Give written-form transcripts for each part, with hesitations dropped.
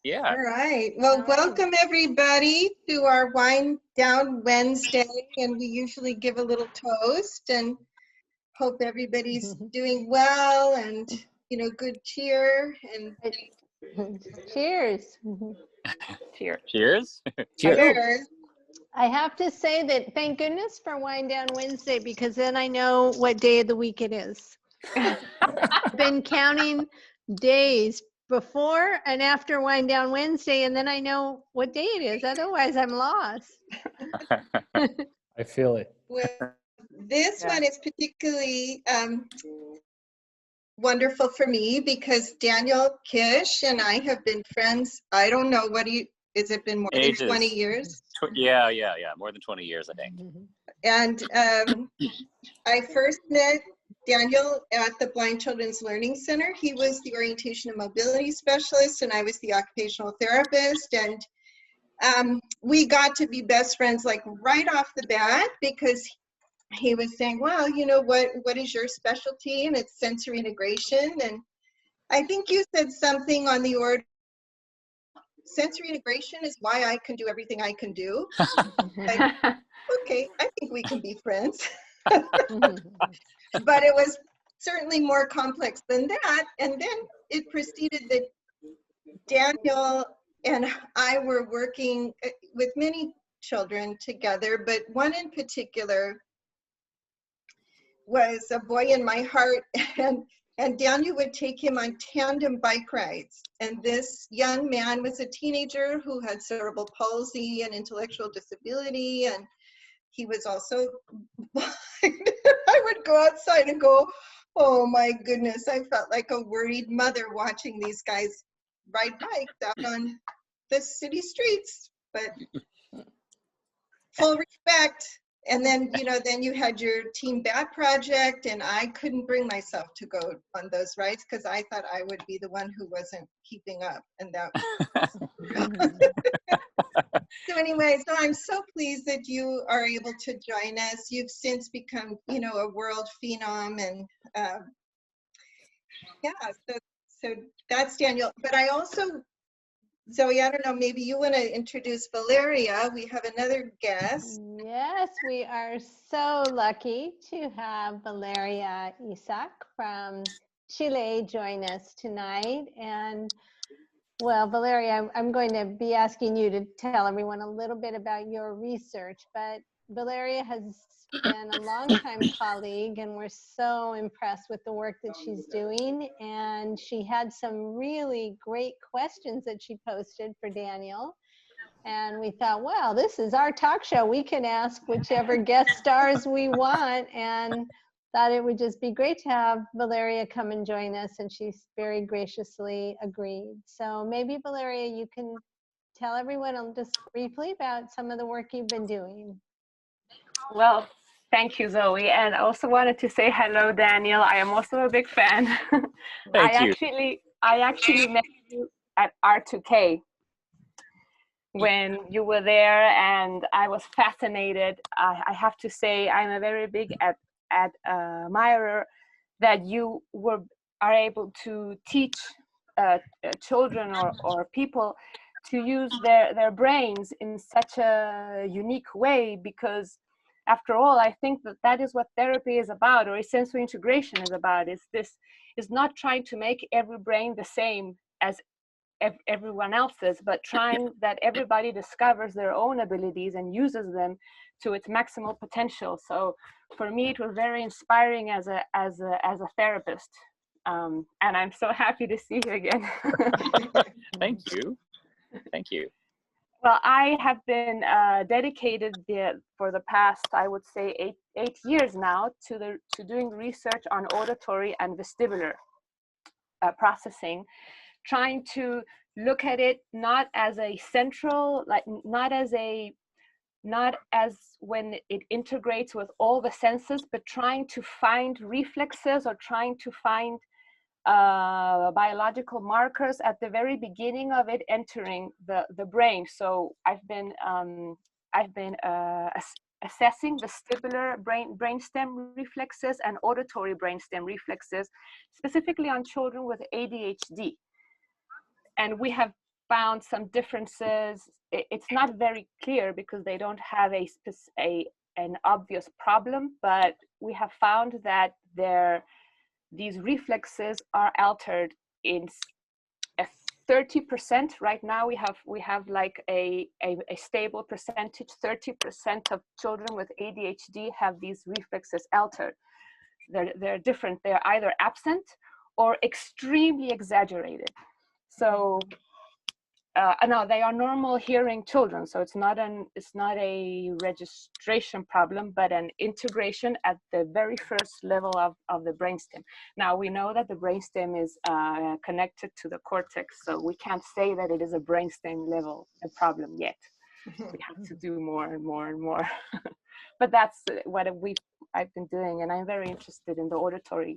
Yeah. All right. Well, welcome everybody to our Wind Down Wednesday. And we usually give a little toast and hope everybody's doing well and, you know, good cheer and cheers. Cheers. Cheers. Cheers. I have to say that thank goodness for Wind Down Wednesday, because then I know what day of the week it is. I've been counting days before and after Wind Down Wednesday, and then I know what day it is. Otherwise, I'm lost. I feel it. Well, this one is particularly wonderful for me because Daniel Kish and I have been friends. I don't know, has it been more than 20 years? Yeah, more than 20 years, I think. And I first met Daniel at the Blind Children's Learning Center. He was the orientation and mobility specialist, and I was the occupational therapist. And we got to be best friends like right off the bat because he was saying, well, you know, what is your specialty? And it's sensory integration. And I think you said something on the order, sensory integration is why I can do everything I can do. Like, okay, I think we can be friends. But it was certainly more complex than that. And then it proceeded that Daniel and I were working with many children together, but one in particular was a boy in my heart, and Daniel would take him on tandem bike rides. And this young man was a teenager who had cerebral palsy and intellectual disability, and he was also blind. I would go outside and go, oh my goodness, I felt like a worried mother watching these guys ride bikes out on the city streets, but full respect. And then, you know, then you had your Team Bat project, and I couldn't bring myself to go on those rides because I thought I would be the one who wasn't keeping up, and that So anyway, so I'm so pleased that you are able to join us. You've since become, you know, a world phenom, and yeah, so that's Daniel. But I also, Zoe, I don't know, maybe you want to introduce Valeria. We have another guest. Yes, we are so lucky to have Valeria Isaac from Chile join us tonight. And well, Valeria, I'm going to be asking you to tell everyone a little bit about your research, but Valeria has been a longtime colleague, and we're so impressed with the work that she's doing. And she had some really great questions that she posted for Daniel. And we thought, well, this is our talk show. We can ask whichever guest stars we want, and thought it would just be great to have Valeria come and join us, and she's very graciously agreed. So maybe, Valeria, you can tell everyone just briefly about some of the work you've been doing. Well, thank you, Zoe. And I also wanted to say hello, Daniel. I am also a big fan. I actually met you at R2K when you were there, and I was fascinated. I have to say I'm a very big admirer that you are able to teach children or people to use their brains in such a unique way, because after all, I think that is what therapy is about, or sensory integration is about. Is not trying to make every brain the same as everyone else's, but trying that everybody discovers their own abilities and uses them to its maximal potential. So for me, it was very inspiring as a therapist, and I'm so happy to see you again. Thank you. Well, I have been dedicated for the past, I would say, eight years now to doing research on auditory and vestibular processing, trying to look at it not as a central, not as when it integrates with all the senses, but trying to find reflexes or trying to find biological markers at the very beginning of it entering the brain. So I've been assessing vestibular brainstem reflexes and auditory brainstem reflexes, specifically on children with ADHD. And we have found some differences. It's not very clear because they don't have an obvious problem, but we have found that these reflexes are altered in 30%. Right now we have like a stable percentage. 30% of children with ADHD have these reflexes altered. They're different. They're either absent or extremely exaggerated. So no, they are normal hearing children, so it's not a registration problem, but an integration at the very first level of the brainstem. Now we know that the brainstem is connected to the cortex, so we can't say that it is a brainstem level a problem yet. We have to do more and more and more. But that's what I've been doing, and I'm very interested in the auditory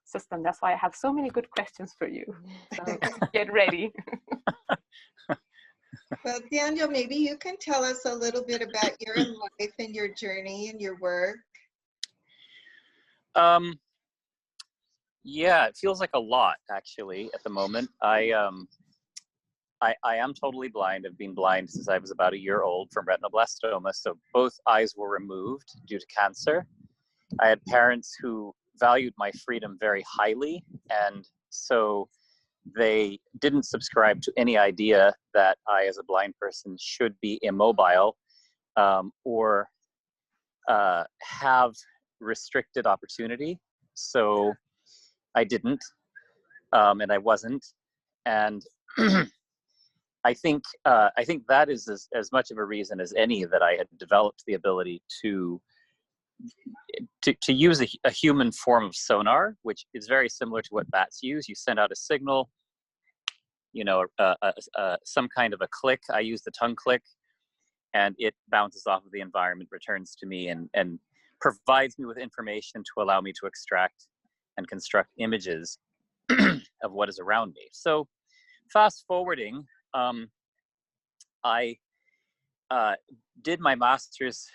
system. That's why I have so many good questions for you. So get ready. Well, Daniel, maybe you can tell us a little bit about your life and your journey and your work. Yeah, it feels like a lot actually at the moment. I am totally blind. I've been blind since I was about a year old from retinoblastoma. So both eyes were removed due to cancer. I had parents who valued my freedom very highly, and so they didn't subscribe to any idea that I, as a blind person, should be immobile or have restricted opportunity. So I didn't, and I wasn't. And I think that is as much of a reason as any that I had developed the ability to use a human form of sonar, which is very similar to what bats use. You send out a signal, you know, some kind of a click. I use the tongue click, and it bounces off of the environment, returns to me, and provides me with information to allow me to extract and construct images of what is around me. So fast forwarding, I did my master's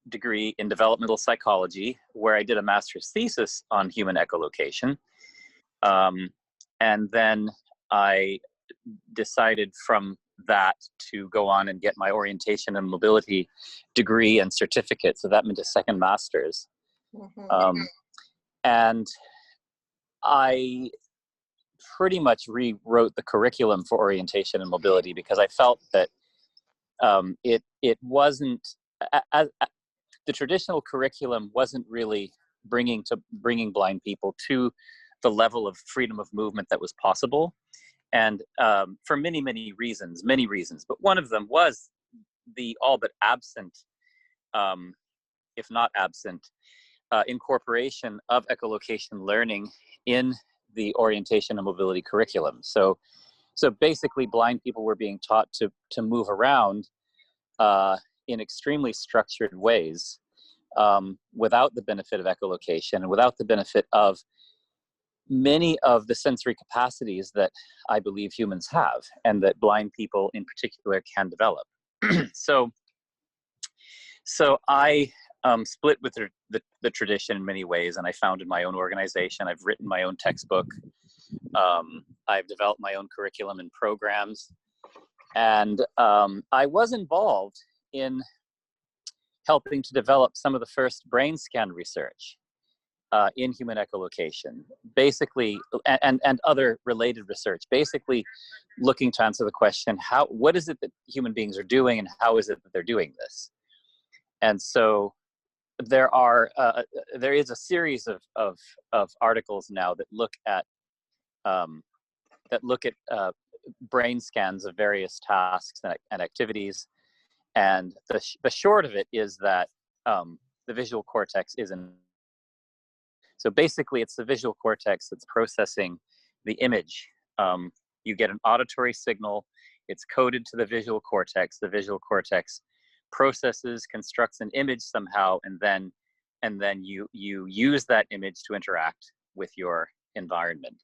degree in developmental psychology, where I did a master's thesis on human echolocation. And then I decided from that to go on and get my orientation and mobility degree and certificate. So that meant a second master's. Mm-hmm. And I pretty much rewrote the curriculum for orientation and mobility because I felt that it wasn't, the traditional curriculum wasn't really bringing blind people to the level of freedom of movement that was possible. And for many reasons, but one of them was the all but absent, if not absent, incorporation of echolocation learning in the orientation and mobility curriculum. So basically blind people were being taught to move around in extremely structured ways without the benefit of echolocation and without the benefit of many of the sensory capacities that I believe humans have and that blind people in particular can develop. So I split with the tradition in many ways, and I founded my own organization. I've written my own textbook. I've developed my own curriculum and programs. And I was involved in helping to develop some of the first brain scan research in human echolocation, basically, and other related research, basically looking to answer the question, what is it that human beings are doing and how is it that they're doing this? And so there is a series of articles now that look at brain scans of various tasks and activities. And the short of it is that the visual cortex isn't. So basically, it's the visual cortex that's processing the image. You get an auditory signal, it's coded to the visual cortex. The visual cortex processes, constructs an image somehow, and then you use that image to interact with your environment.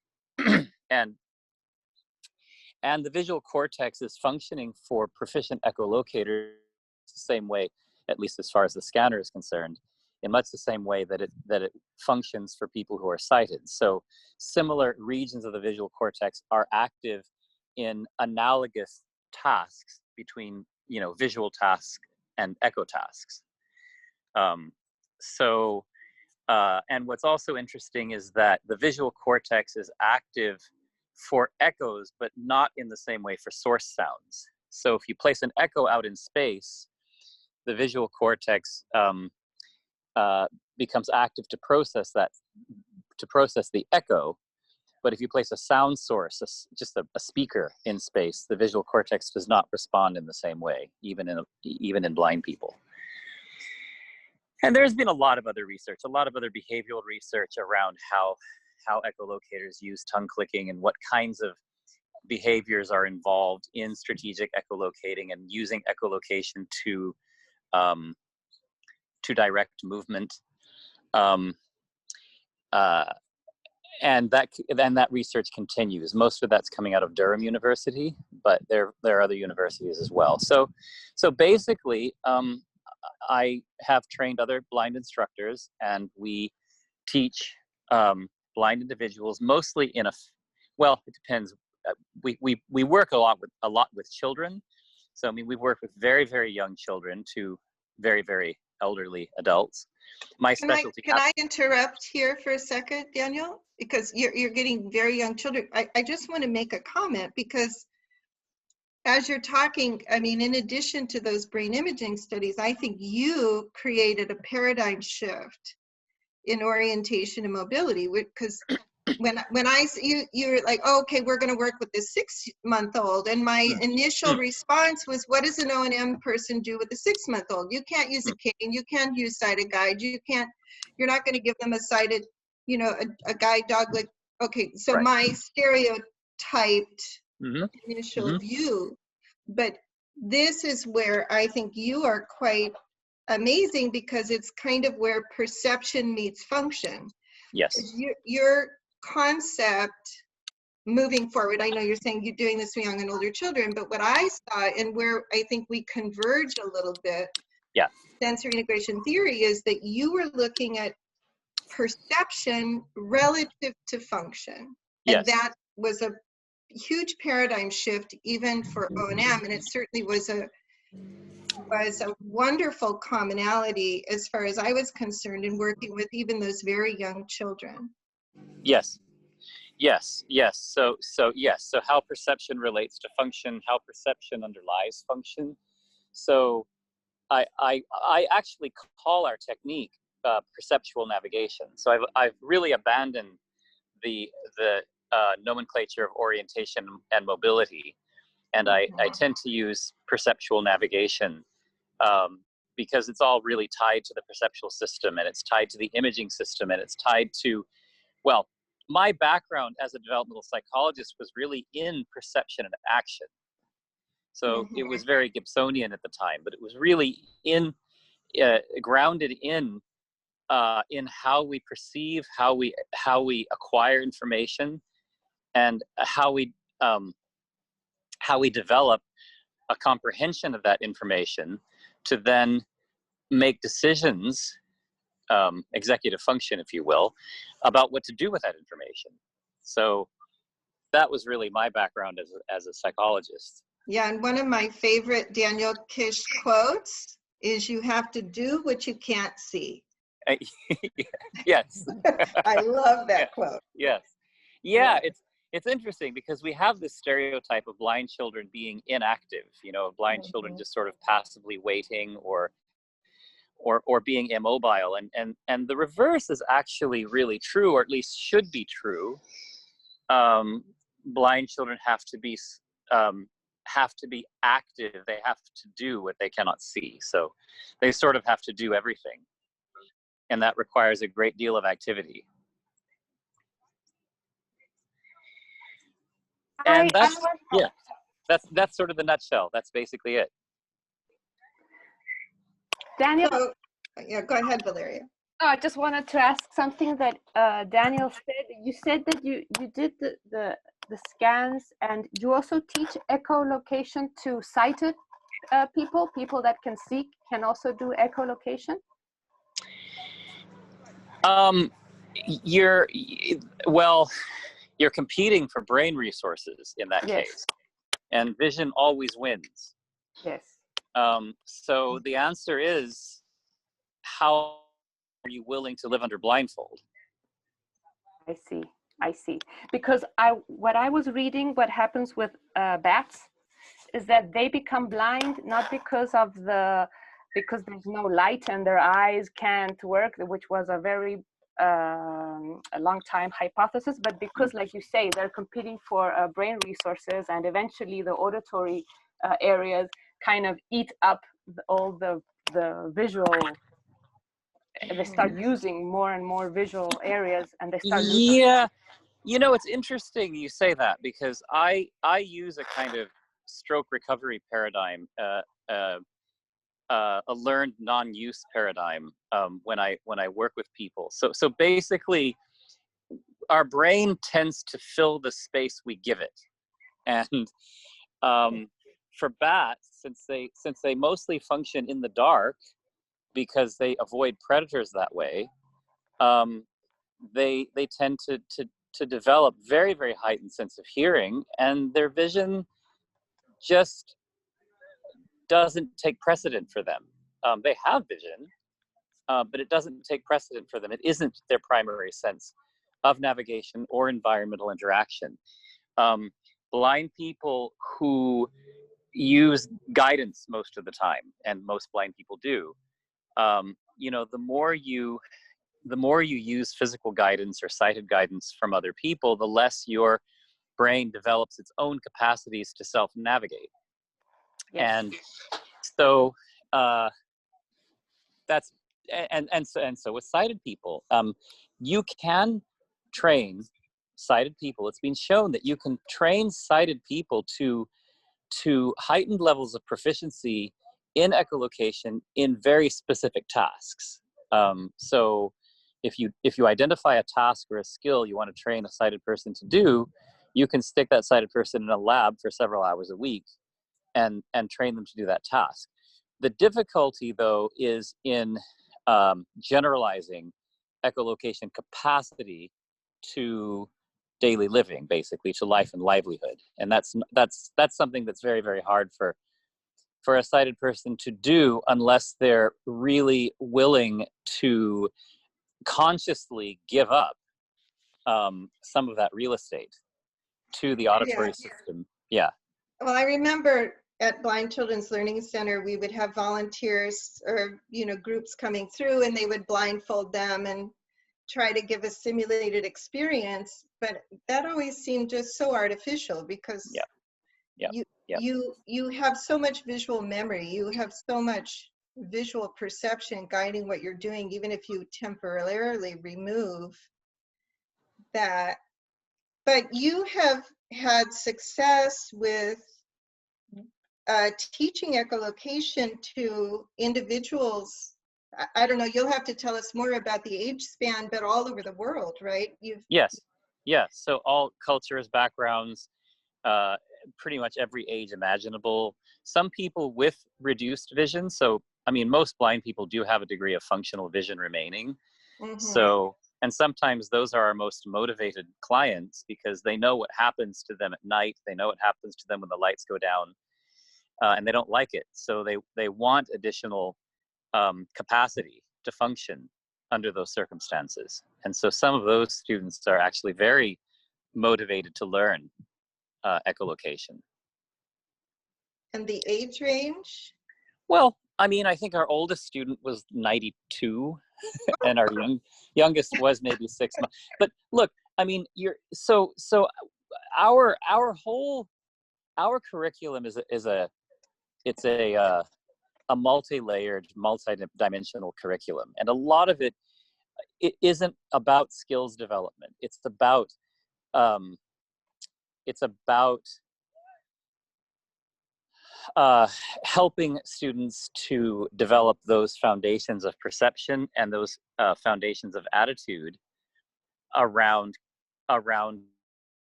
And the visual cortex is functioning for proficient echolocators the same way, at least as far as the scanner is concerned, in much the same way that it functions for people who are sighted. So similar regions of the visual cortex are active in analogous tasks between, you know, visual tasks and echo tasks. And what's also interesting is that the visual cortex is active for echoes, but not in the same way for source sounds. So if you place an echo out in space, the visual cortex becomes active to process the echo. But if you place a sound source, just a speaker in space, the visual cortex does not respond in the same way, even in blind people. And there's been a lot of other research, a lot of other behavioral research around how echolocators use tongue clicking and what kinds of behaviors are involved in strategic echolocating and using echolocation to direct movement. And that research continues. Most of that's coming out of Durham University, but there are other universities as well. So basically, I have trained other blind instructors, and we teach blind individuals mostly in well, it depends. We work a lot with children. So I mean, we work with very, very young children to very, very elderly adults. My specialty. Can I interrupt here for a second, Daniel? Because you're getting very young children. I just want to make a comment, because as you're talking, I mean, in addition to those brain imaging studies, I think you created a paradigm shift in orientation and mobility, because when you're like, oh, okay, we're going to work with this 6-month-old, and my initial response was, what does an O&M person do with a 6-month-old? You can't use a cane, you can't use sighted guide, you're not going to give them a sighted, you know, a guide dog. Like, okay, so my stereotyped initial view, but this is where I think you are quite amazing, because it's kind of where perception meets function. Yes. Your concept moving forward, I know you're saying you're doing this for young and older children, but what I saw, and where I think we converge a little bit, sensory integration theory, is that you were looking at perception relative to function. Yes. And that was a huge paradigm shift even for O&M, and it certainly was a wonderful commonality as far as I was concerned in working with even those very young children. Yes. So how perception relates to function, how perception underlies function. So I actually call our technique perceptual navigation. So I've really abandoned the nomenclature of orientation and mobility, and I tend to use perceptual navigation because it's all really tied to the perceptual system, and it's tied to the imaging system, and it's tied to, well, my background as a developmental psychologist was really in perception and action. So it was very Gibsonian at the time, but it was really grounded in how we perceive, how we acquire information, and how we develop a comprehension of that information to then make decisions, executive function, if you will, about what to do with that information. So that was really my background as a psychologist. Yeah, and one of my favorite Daniel Kish quotes is, you have to do what you can't see. Yes. I love that quote. Yes. Yeah, it's interesting because we have this stereotype of blind children being inactive, you know, blind children just sort of passively waiting or being immobile, and the reverse is actually really true, or at least should be true. Blind children have to be active. They have to do what they cannot see, so they sort of have to do everything, and that requires a great deal of activity. And that's sort of the nutshell. That's basically it. Daniel? So, yeah, go ahead, Valeria. Oh, I just wanted to ask something that Daniel said. You said that you did the scans, and you also teach echolocation to sighted people that can see can also do echolocation? You're competing for brain resources in that case. and vision always wins. Yes. So the answer is, how are you willing to live under blindfold? I see. I see. Because what I was reading, what happens with bats is that they become blind not because there's no light and their eyes can't work, which was a very a long time hypothesis, but because, like you say, they're competing for brain resources, and eventually the auditory areas kind of eat up all the visual. They start using more and more visual areas, and they start losing. Yeah, you know, it's interesting you say that, because I use a kind of stroke recovery paradigm, a learned non-use paradigm, when I work with people. So basically, our brain tends to fill the space we give it, and for bats, since they mostly function in the dark because they avoid predators that way, they tend to develop very, very heightened sense of hearing, and their vision just doesn't take precedent for them. They have vision, but it doesn't take precedent for them. It isn't their primary sense of navigation or environmental interaction. Blind people who use guidance most of the time, and most blind people do, you know, the more you use physical guidance or sighted guidance from other people, the less your brain develops its own capacities to self-navigate. Yes. And so that's and so with sighted people, you can train sighted people. It's been shown that you can train sighted people to heightened levels of proficiency in echolocation in very specific tasks. So if you identify a task or a skill you want to train a sighted person to do, you can stick that sighted person in a lab for several hours a week and train them to do that task. The difficulty, though, is in generalizing echolocation capacity to daily living, basically to life and livelihood, and that's something that's very, very hard for a sighted person to do unless they're really willing to consciously give up some of that real estate to the auditory system. Yeah. Well, I remember at Blind Children's Learning Center, we would have volunteers or, you know, groups coming through, and they would blindfold them and try to give a simulated experience, but that always seemed just so artificial, because you have so much visual memory, you have so much visual perception guiding what you're doing, even if you temporarily remove that. But you have had success with teaching echolocation to individuals. I don't know, you'll have to tell us more about the age span, but all over the world, right? Yes. So all cultures, backgrounds, pretty much every age imaginable. Some people with reduced vision. So, I mean, most blind people do have a degree of functional vision remaining. Mm-hmm. So, and sometimes those are our most motivated clients, because they know what happens to them at night. They know what happens to them when the lights go down, and they don't like it. So they want additional capacity to function under those circumstances. And so some of those students are actually very motivated to learn echolocation. And the age range? Well, I mean, I think our oldest student was 92 and our youngest was maybe 6 months. But look, I mean, our curriculum is a multi-layered, multi-dimensional curriculum, and a lot of it isn't about skills development. It's about helping students to develop those foundations of perception and those foundations of attitude around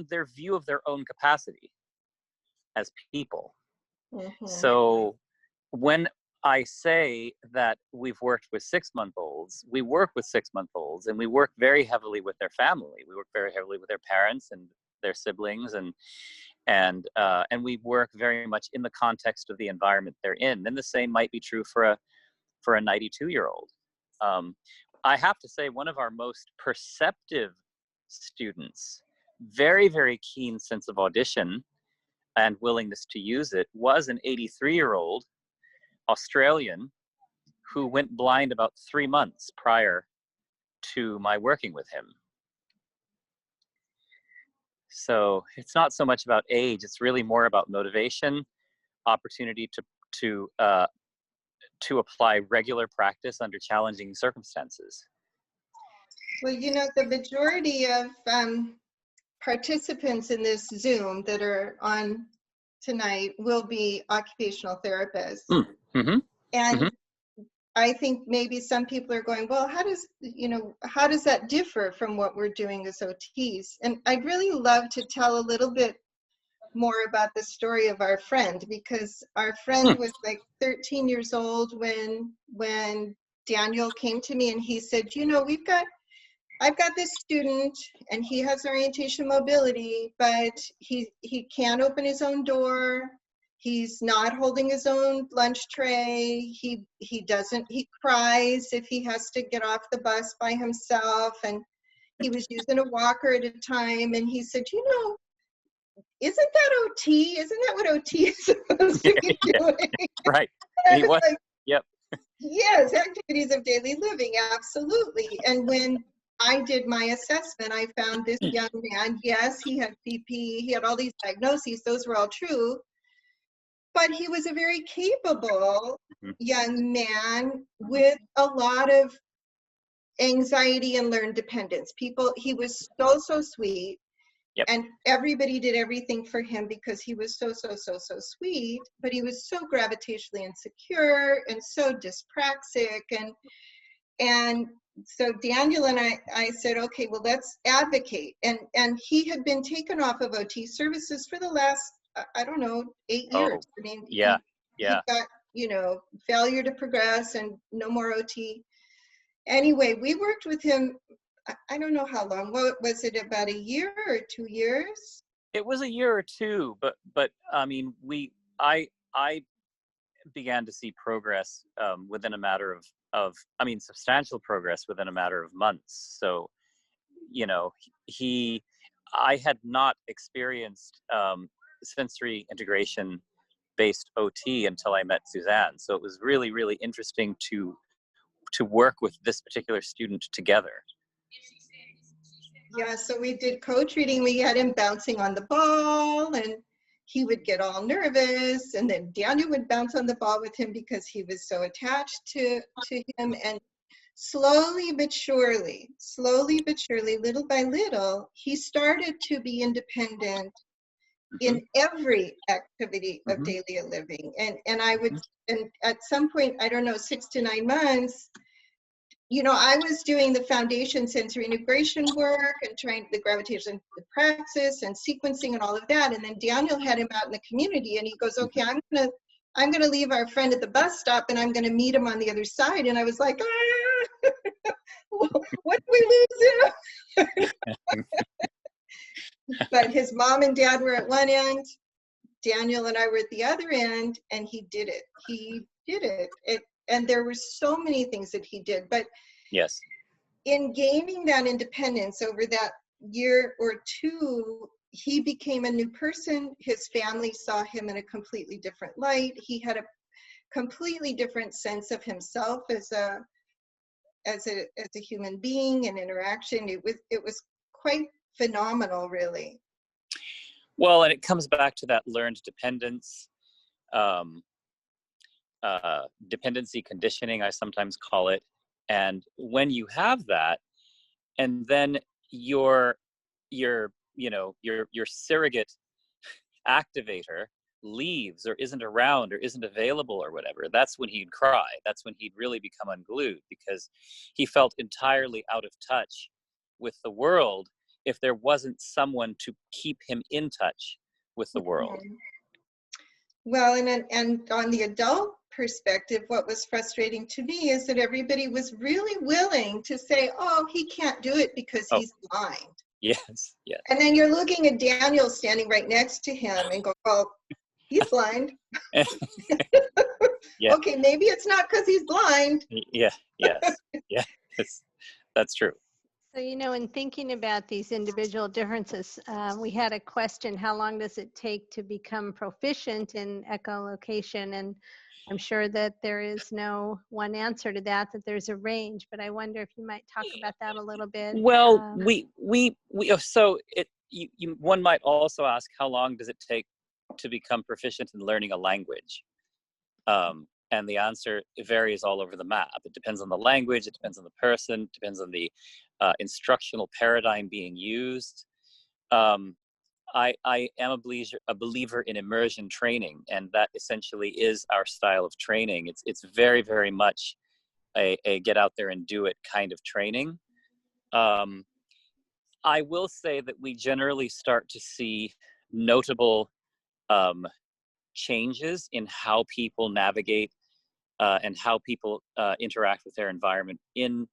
their view of their own capacity as people. Mm-hmm. So when I say that we've worked with 6-month-olds, we work with 6-month-olds, and we work very heavily with their family. We work very heavily with their parents and their siblings, and and we work very much in the context of the environment they're in. And the same might be true for a 92-year-old. I have to say, one of our most perceptive students, very, very keen sense of audition and willingness to use it, was an 83-year-old Australian who went blind about 3 months prior to my working with him. So it's not so much about age, it's really more about motivation, opportunity to apply regular practice under challenging circumstances. Well, you know, the majority of participants in this Zoom that are on tonight will be occupational therapists. Mm-hmm. And Mm-hmm. I think maybe some people are going, well, how does that differ from what we're doing as OTs? And I'd really love to tell a little bit more about the story of our friend, because our friend was like 13 years old when Daniel came to me and he said, you know, I've got this student and he has orientation mobility, but he can't open his own door. He's not holding his own lunch tray. He cries if he has to get off the bus by himself. And he was using a walker at a time. And he said, you know, isn't that OT? Isn't that what OT is supposed to be doing? Right. And he was, like, yep. Yes, activities of daily living, absolutely. And when I did my assessment, I found this young man, yes, he had PP, he had all these diagnoses, those were all true, but he was a very capable young man with a lot of anxiety and learned dependence. He was so sweet. Yep. And everybody did everything for him because he was so sweet, but he was so gravitationally insecure and so dyspraxic. And so Daniel and I said, okay, well, let's advocate. And he had been taken off of OT services for the last, I don't know, 8 years. I mean, he got, you know, failure to progress and no more OT. Anyway, we worked with him, I don't know how long. What was it, about a year or 2 years? It was a year or two, but I mean, I began to see progress within a matter of substantial progress within a matter of months. So, you know, I had not experienced sensory integration based OT until I met Suzanne. So it was really, really interesting to work with this particular student together. Yeah, so we did co-treating. We had him bouncing on the ball and he would get all nervous, and then Daniel would bounce on the ball with him because he was so attached to him. And slowly but surely, little by little, he started to be independent in every activity of daily living. And I would, and at some point, I don't know, 6 to 9 months, you know, I was doing the foundation sensory integration work and trying the gravitation praxis and sequencing and all of that. And then Daniel had him out in the community and he goes, okay, I'm gonna leave our friend at the bus stop and I'm gonna meet him on the other side. And I was like, what did we lose him? But his mom and dad were at one end, Daniel and I were at the other end, and he did it. And there were so many things that he did, but yes, in gaining that independence over that year or two, he became a new person. His family saw him in a completely different light. He had a completely different sense of himself as a human being and interaction. It was quite phenomenal, really. Well, and it comes back to that learned dependence. Dependency conditioning, I sometimes call it. And when you have that, and then your surrogate activator leaves or isn't around or isn't available or whatever, that's when he'd cry. That's when he'd really become unglued, because he felt entirely out of touch with the world if there wasn't someone to keep him in touch with the world. Well, and on the adult perspective, what was frustrating to me is that everybody was really willing to say, oh, he can't do it because he's blind. Yes, yes. And then you're looking at Daniel standing right next to him and go, well, he's blind. Yeah. Okay, maybe it's not because he's blind. Yeah, yes, yes, that's true. So, you know, in thinking about these individual differences, we had a question, how long does it take to become proficient in echolocation? And I'm sure that there is no one answer to that, that there's a range, but I wonder if you might talk about that a little bit. Well, one might also ask, how long does it take to become proficient in learning a language? And the answer, it varies all over the map. It depends on the language, it depends on the person, it depends on the instructional paradigm being used. I am a believer in immersion training, and that essentially is our style of training. It's very, very much a get out there and do it kind of training. I will say that we generally start to see notable changes in how people navigate and how people interact with their environment in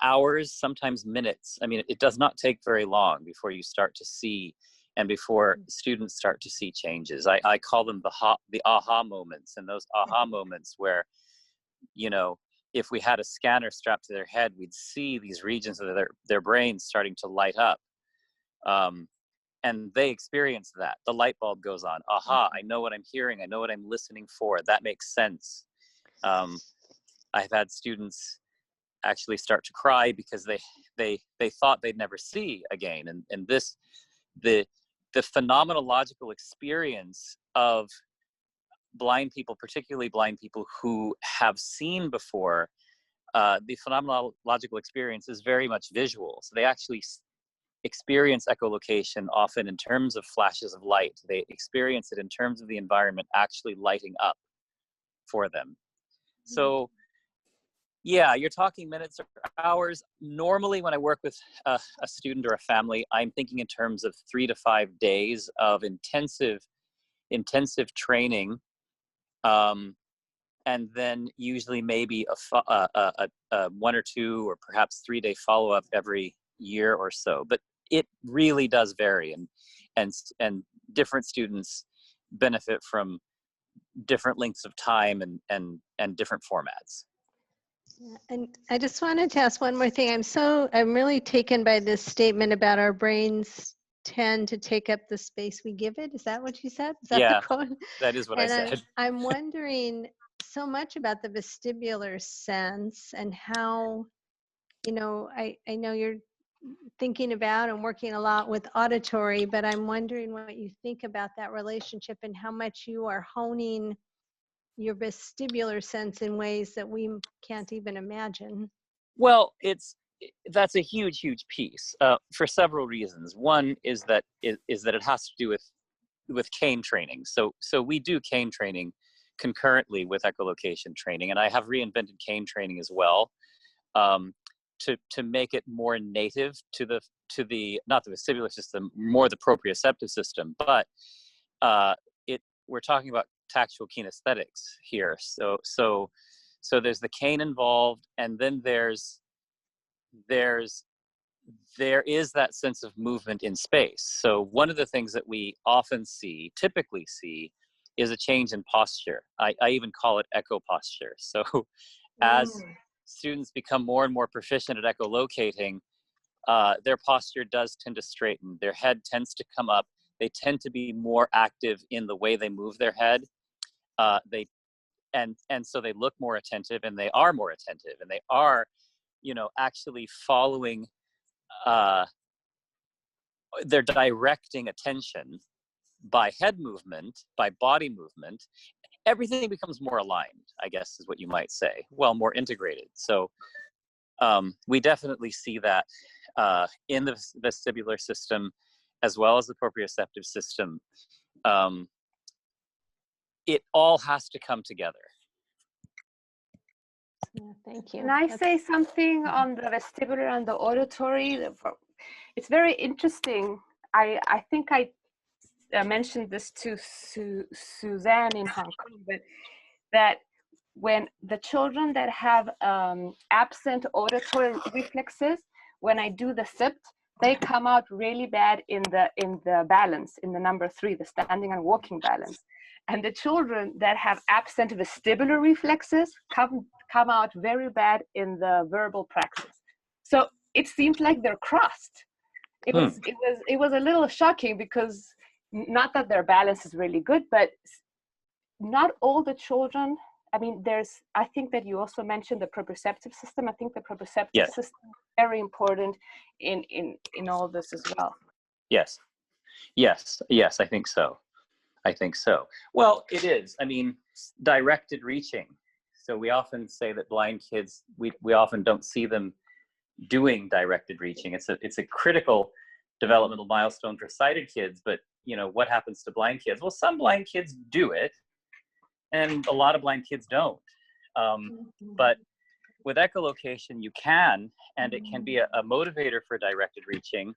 hours, sometimes minutes. I mean, it does not take very long before you start to see, and before students start to see changes. I call them the aha moments, and those aha moments where, you know, if we had a scanner strapped to their head, we'd see these regions of their brains starting to light up. And they experience that. The light bulb goes on. Aha, I know what I'm hearing. I know what I'm listening for. That makes sense. I've had students actually start to cry because they thought they'd never see again. And this, the phenomenological experience of blind people, particularly blind people who have seen before, the phenomenological experience is very much visual. So they actually experience echolocation often in terms of flashes of light. They experience it in terms of the environment actually lighting up for them. So yeah, you're talking minutes or hours. Normally when I work with a student or a family, I'm thinking in terms of 3 to 5 days of intensive training, and then usually maybe a 1 or 2 or perhaps 3-day follow-up every year or so. But it really does vary, and different students benefit from different lengths of time and different formats. Yeah, and I just wanted to ask one more thing. I'm really taken by this statement about our brains tend to take up the space we give it. Is that what you said? Is that Yeah, the quote? that is what I said. I'm wondering so much about the vestibular sense and how, you know, I know you're thinking about and working a lot with auditory, but I'm wondering what you think about that relationship and how much you are honing your vestibular sense in ways that we can't even imagine. Well, that's a huge piece for several reasons. One is that it has to do with cane training. So we do cane training concurrently with echolocation training, and I have reinvented cane training as well, to make it more native to the not the vestibular system, more the proprioceptive system. But we're talking about tactual kinesthetics here. So there's the cane involved, and then there is that sense of movement in space. So one of the things that we typically see, is a change in posture. I even call it echo posture. So as students become more and more proficient at echolocating, their posture does tend to straighten. Their head tends to come up. They tend to be more active in the way they move their head. And so they look more attentive, and they are more attentive, and they are, you know, actually following. They're directing attention by head movement, by body movement. Everything becomes more aligned, I guess is what you might say. Well, more integrated. So we definitely see that in the vestibular system, as well as the proprioceptive system. It all has to come together. Yeah, thank you. Can I say something on the vestibular and the auditory? It's very interesting. I think I mentioned this to Suzanne in Hong Kong, but that when the children that have absent auditory reflexes, when I do the SIPT, they come out really bad in the balance, in the number 3, the standing and walking balance. And the children that have absent vestibular reflexes come out very bad in the verbal praxis. So it seems like they're crossed. It was a little shocking, because not that their balance is really good, but not all the children. I mean, I think that you also mentioned the proprioceptive system. I think the proprioceptive system is very important in all this as well. Yes, I think so. Well, it is. I mean, directed reaching. So we often say that blind kids, we often don't see them doing directed reaching. It's a critical developmental milestone for sighted kids, but what happens to blind kids? Well, some blind kids do it, and a lot of blind kids don't. But with echolocation, you can, and it can be a motivator for directed reaching,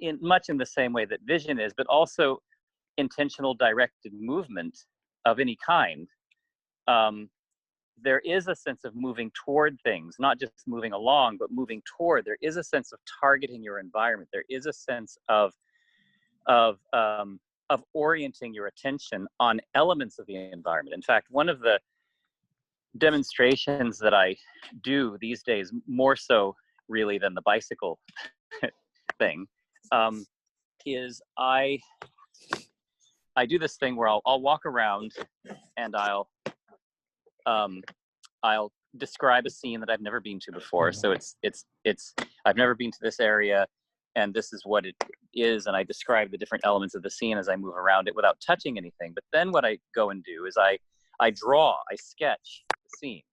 in the same way that vision is, but also intentional directed movement of any kind. There is a sense of moving toward things, not just moving along, but moving toward. There is a sense of targeting your environment. There is a sense of orienting your attention on elements of the environment. In fact, one of the demonstrations that I do these days, more so really than the bicycle thing, is I do this thing where I'll walk around and I'll describe a scene that I've never been to before. So it's I've never been to this area, and this is what it is, and I describe the different elements of the scene as I move around it without touching anything. But then what I go and do is I sketch the scene.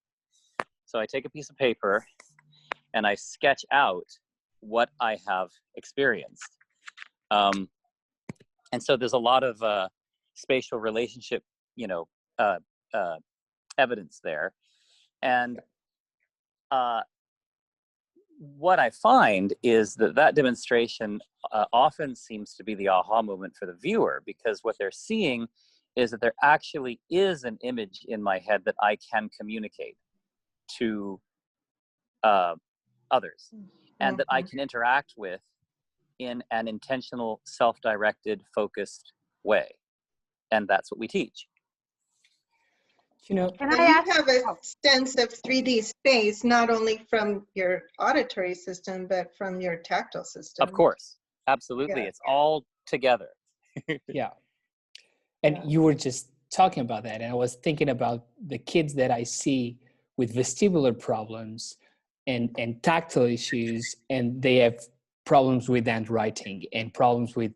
So I take a piece of paper and I sketch out what I have experienced. And so there's a lot of spatial relationship, evidence there. And what I find is that demonstration often seems to be the aha moment for the viewer, because what they're seeing is that there actually is an image in my head that I can communicate to others, and that I can interact with in an intentional, self-directed, focused way. And that's what we teach. Can I have a sense of 3D space, not only from your auditory system, but from your tactile system. Of course, absolutely. Yeah. It's all together. Yeah. And you were just talking about that, and I was thinking about the kids that I see with vestibular problems and tactile issues, and they have problems with handwriting and problems with,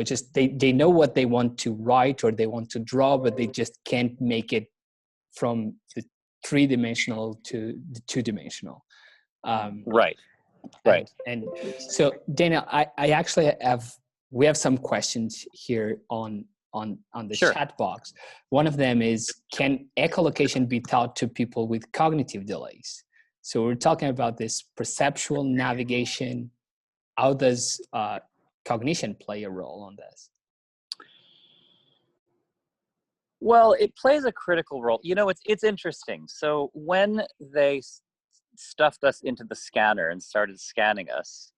just they know what they want to write or they want to draw, but they just can't make it from the 3-dimensional to the 2-dimensional. Right. And so, Daniel, we have some questions here on the chat box. One of them is, can echolocation be taught to people with cognitive delays? So we're talking about this perceptual navigation. How does cognition play a role on this? Well, it plays a critical role. It's interesting. So when they stuffed us into the scanner and started scanning us,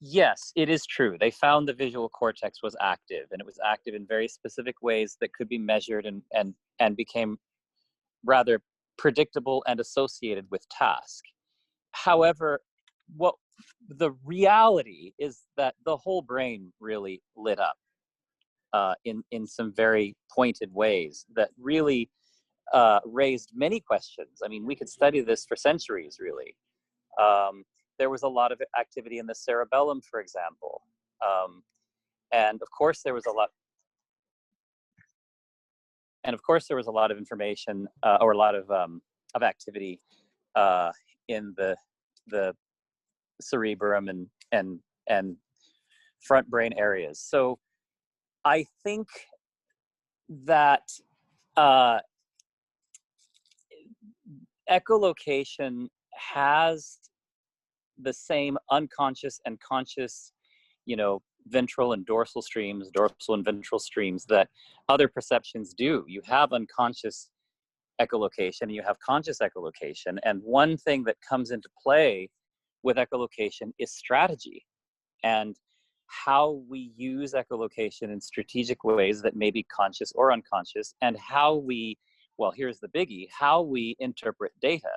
yes, it is true. They found the visual cortex was active, and it was active in very specific ways that could be measured and became rather predictable and associated with task. However, what the reality is that the whole brain really lit up in some very pointed ways that really raised many questions. I mean, we could study this for centuries, really. There was a lot of activity in the cerebellum, for example. And of course there was a lot of information or a lot of activity in the cerebrum and front brain areas. So I think that echolocation has the same unconscious and conscious, ventral and dorsal and ventral streams that other perceptions do. You have unconscious echolocation and you have conscious echolocation. And one thing that comes into play with echolocation is strategy, and how we use echolocation in strategic ways that may be conscious or unconscious, and how we, well, here's the biggie, how we interpret data.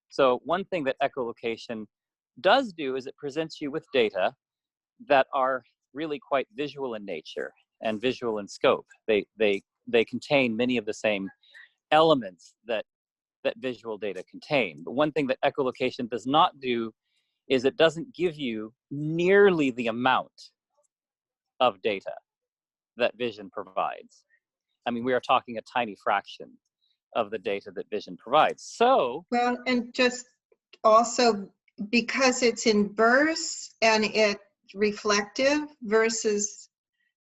So one thing that echolocation does do is it presents you with data that are really quite visual in nature and visual in scope. They contain many of the same elements that visual data contain. But one thing that echolocation does not do is it doesn't give you nearly the amount of data that vision provides. I mean, we are talking a tiny fraction of the data that vision provides. So, well, and just also because it's in bursts and it's reflective versus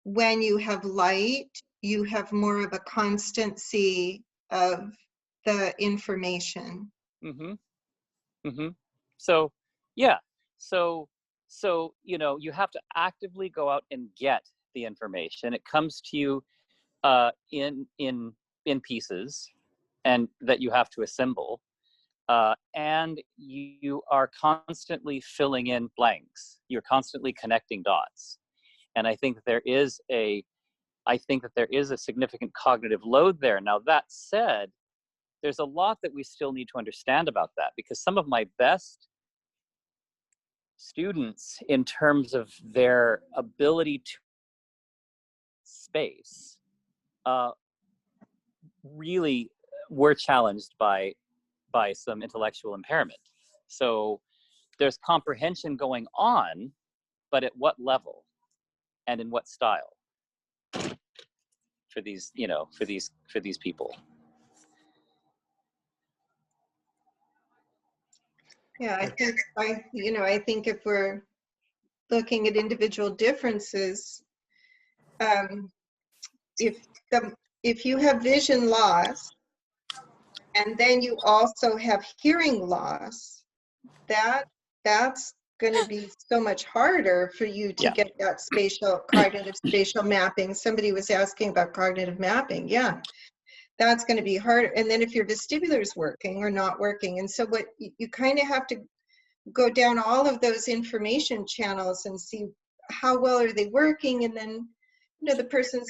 when you have light, you have more of a constancy of the information. So, yeah. So, you know, you have to actively go out and get the information. It comes to you in pieces, and that you have to assemble. And you are constantly filling in blanks. You're constantly connecting dots. And I think that there is a significant cognitive load there. Now, that said, there's a lot that we still need to understand about that, because some of my best students, in terms of their ability to space, really were challenged by some intellectual impairment. So there's comprehension going on, but at what level and in what style for these, you know, for these people? Yeah, I think if we're looking at individual differences, if you have vision loss and then you also have hearing loss, that's going to be so much harder for you to get that cognitive spatial mapping. Somebody was asking about cognitive mapping. Yeah, that's going to be harder. And then if your vestibular is working or not working, and so what you kind of have to go down all of those information channels and see how well are they working, and then, you know, the person's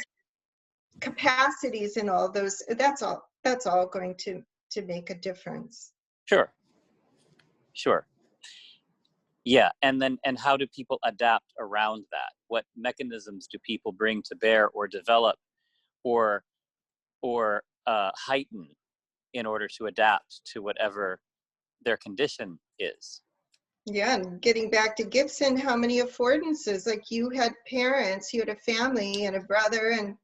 capacities and all those, that's all going to make a difference. Sure. Yeah, and how do people adapt around that? What mechanisms do people bring to bear or develop or heighten in order to adapt to whatever their condition is? Yeah, and getting back to Gibson, how many affordances? Like, you had parents, you had a family and a brother, and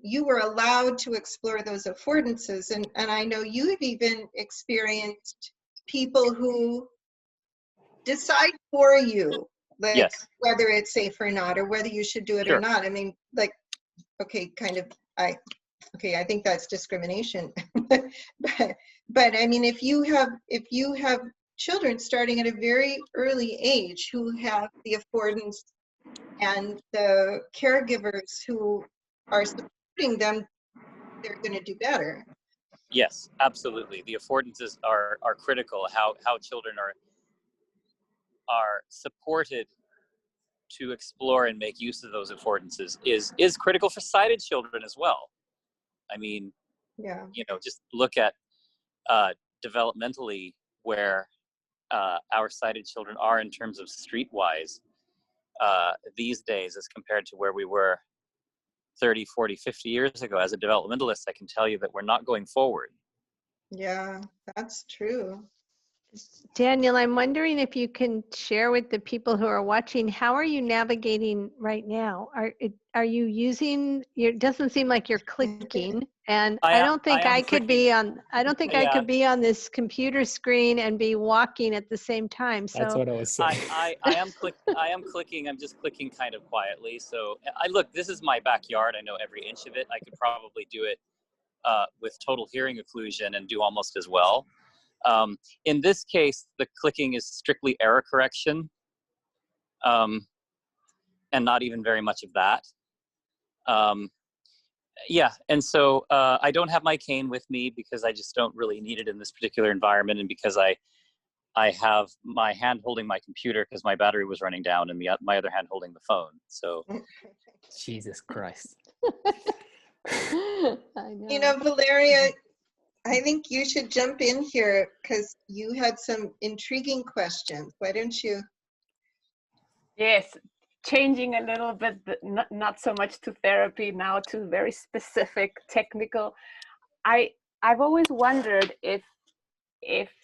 you were allowed to explore those affordances. And I know you have even experienced people who decide for you, like whether it's safe or not, or whether you should do it or not. I mean, like, okay, I think that's discrimination. but I mean, if you have children starting at a very early age who have the affordance and the caregivers who are supporting them, they're going to do better. Yes, absolutely. The affordances are critical. How children are supported to explore and make use of those affordances is critical for sighted children as well. I mean, you know, just look at developmentally where our sighted children are in terms of streetwise these days as compared to where we were 30, 40, 50 years ago. As a developmentalist, I can tell you that we're not going forward. Yeah, that's true. Daniel, I'm wondering if you can share with the people who are watching, how are you navigating right now? Are you using it doesn't seem like you're clicking, and I don't think I could be on this computer screen and be walking at the same time. So that's what I was saying. I am clicking. I'm just clicking kind of quietly. So look, this is my backyard. I know every inch of it. I could probably do it with total hearing occlusion and do almost as well. In this case, the clicking is strictly error correction, and not even very much of that. And so I don't have my cane with me because I just don't really need it in this particular environment, and because I I have my hand holding my computer because my battery was running down, and my other hand holding the phone. So, Jesus Christ. I know. You know, Valeria, I think you should jump in here because you had some intriguing questions. Why don't you? Yes, changing a little bit, not so much to therapy, now to very specific technical. I've always wondered if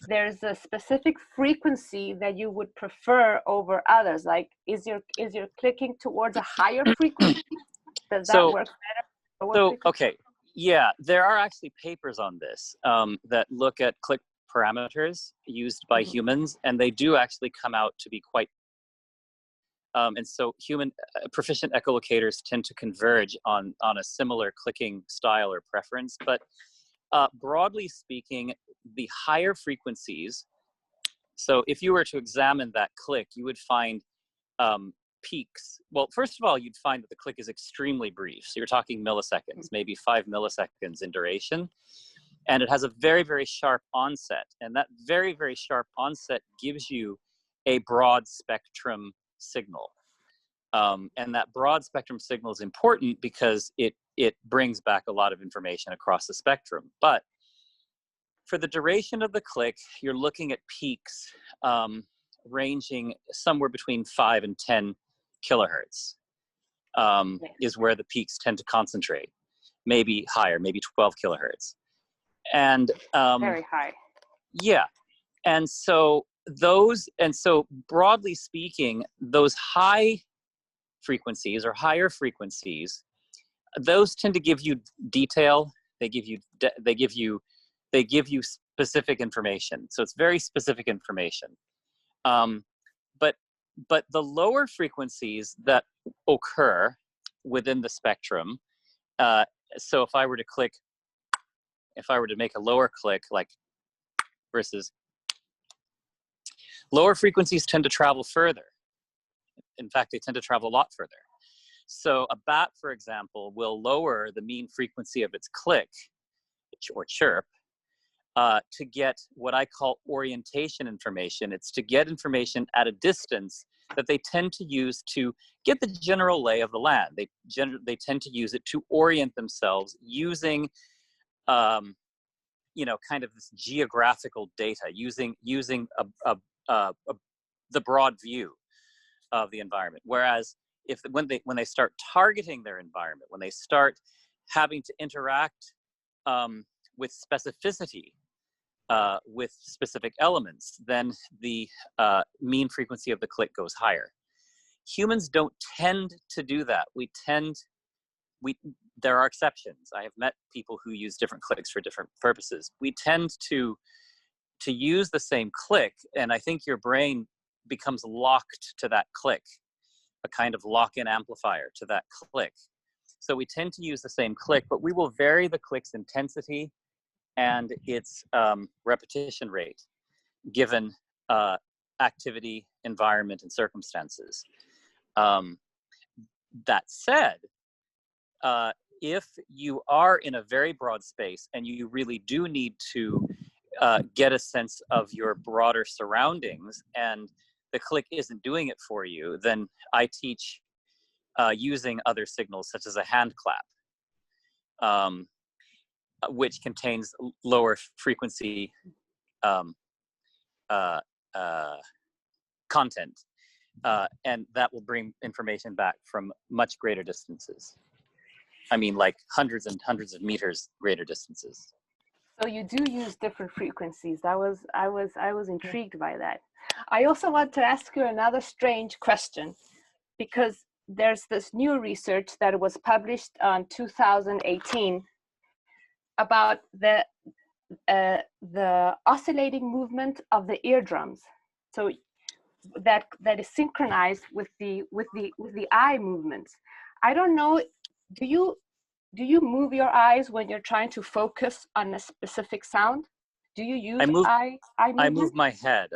there's a specific frequency that you would prefer over others. Like, is your clicking towards a higher frequency? Does that work better? So okay, yeah, there are actually papers on this that look at click parameters used by humans, and they do actually come out to be quite. And so human proficient echolocators tend to converge on a similar clicking style or preference, but broadly speaking, the higher frequencies, so if you were to examine that click, you would find peaks. Well, first of all, you'd find that the click is extremely brief. So you're talking milliseconds, maybe 5 milliseconds in duration. And it has a very, very sharp onset. And that very, very sharp onset gives you a broad spectrum signal. And that broad spectrum signal is important because it brings back a lot of information across the spectrum. But for the duration of the click, you're looking at peaks ranging somewhere between 5 and 10 kilohertz is where the peaks tend to concentrate. Maybe higher, maybe 12 kilohertz. And very high. Yeah. And so broadly speaking, those high frequencies or higher frequencies, those tend to give you detail. They give you specific information. So it's very specific information. But the lower frequencies that occur within the spectrum, so if I were to make a lower click, like versus lower frequencies tend to travel further. In fact, they tend to travel a lot further. So a bat, for example, will lower the mean frequency of its click or chirp to get what I call orientation information. It's to get information at a distance that they tend to use to get the general lay of the land. They tend to use it to orient themselves using, kind of this geographical data, using the broad view of the environment. Whereas when they start targeting their environment, when they start having to interact with specificity, with specific elements, then the mean frequency of the click goes higher. Humans don't tend to do that. There are exceptions. I have met people who use different clicks for different purposes. We tend to use the same click, and I think your brain becomes locked to that click, a kind of lock-in amplifier to that click. So we tend to use the same click, but we will vary the click's intensity and its repetition rate given activity, environment, and circumstances. That said, if you are in a very broad space and you really do need to get a sense of your broader surroundings and the click isn't doing it for you, then I teach using other signals such as a hand clap, which contains lower frequency content, and that will bring information back from much greater distances. I mean, like hundreds and hundreds of meters greater distances. So you do use different frequencies. I was intrigued by that. I also want to ask you another strange question, because there's this new research that was published in 2018 about the oscillating movement of the eardrums. So that is synchronized with the eye movements. I don't know. Do you move your eyes when you're trying to focus on a specific sound? Do you use eye movement? I move my head.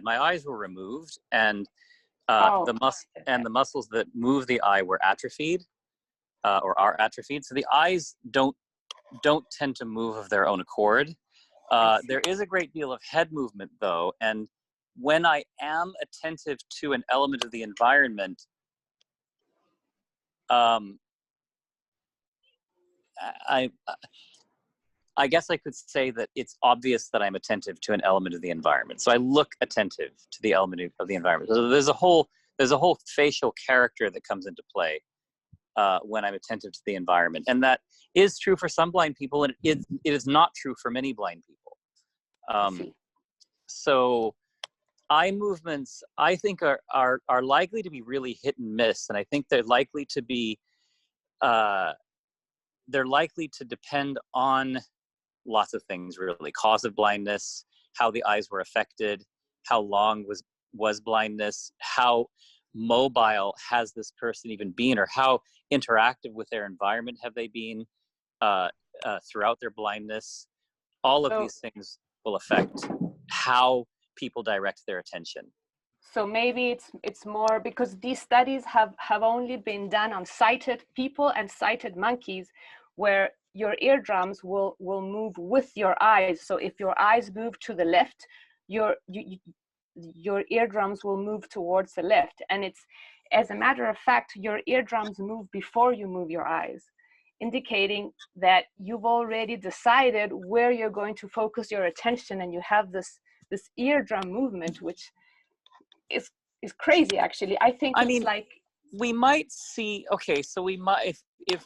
My eyes were removed, and the muscles that move the eye were atrophied, or are atrophied. So the eyes don't tend to move of their own accord. There is a great deal of head movement, though, and when I am attentive to an element of the environment, I guess I could say that it's obvious that I'm attentive to an element of the environment. So I look attentive to the element of the environment. So there's a whole facial character that comes into play when I'm attentive to the environment, and that is true for some blind people, and it is not true for many blind people. So eye movements, I think, are likely to be really hit and miss, and I think they're likely to be depend on lots of things, really. Cause of blindness, how the eyes were affected, how long was blindness, how mobile has this person even been, or how interactive with their environment have they been throughout their blindness. All of these things will affect how people direct their attention. So maybe it's more because these studies have only been done on sighted people and sighted monkeys, where your eardrums will move with your eyes. So if your eyes move to the left, your eardrums will move towards the left. And it's, as a matter of fact, your eardrums move before you move your eyes, indicating that you've already decided where you're going to focus your attention, and you have this eardrum movement, which is crazy, actually. I think it's like, we might see, okay, so we might, it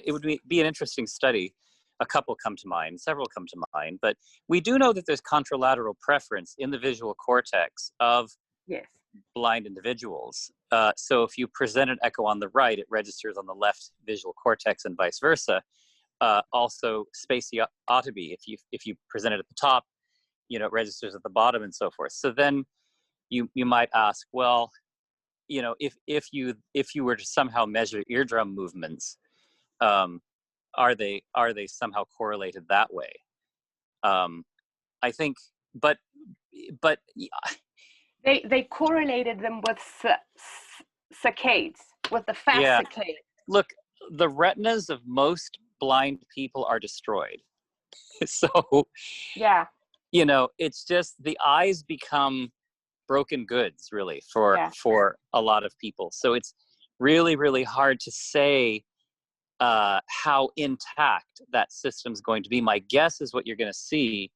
would be an interesting study. A couple come to mind, several come to mind, but we do know that there's contralateral preference in the visual cortex of blind individuals. So if you present an echo on the right, it registers on the left visual cortex, and vice versa. Also spatiotomy, if you present it at the top, it registers at the bottom, and so forth. So then you might ask, well, if you were to somehow measure eardrum movements, are they somehow correlated that way? I think, but they correlated them with saccades, with the fast saccade. Look, the retinas of most blind people are destroyed. So it's just the eyes become broken goods, really, for a lot of people. So it's really, really hard to say how intact that system's going to be. My guess is what you're going to see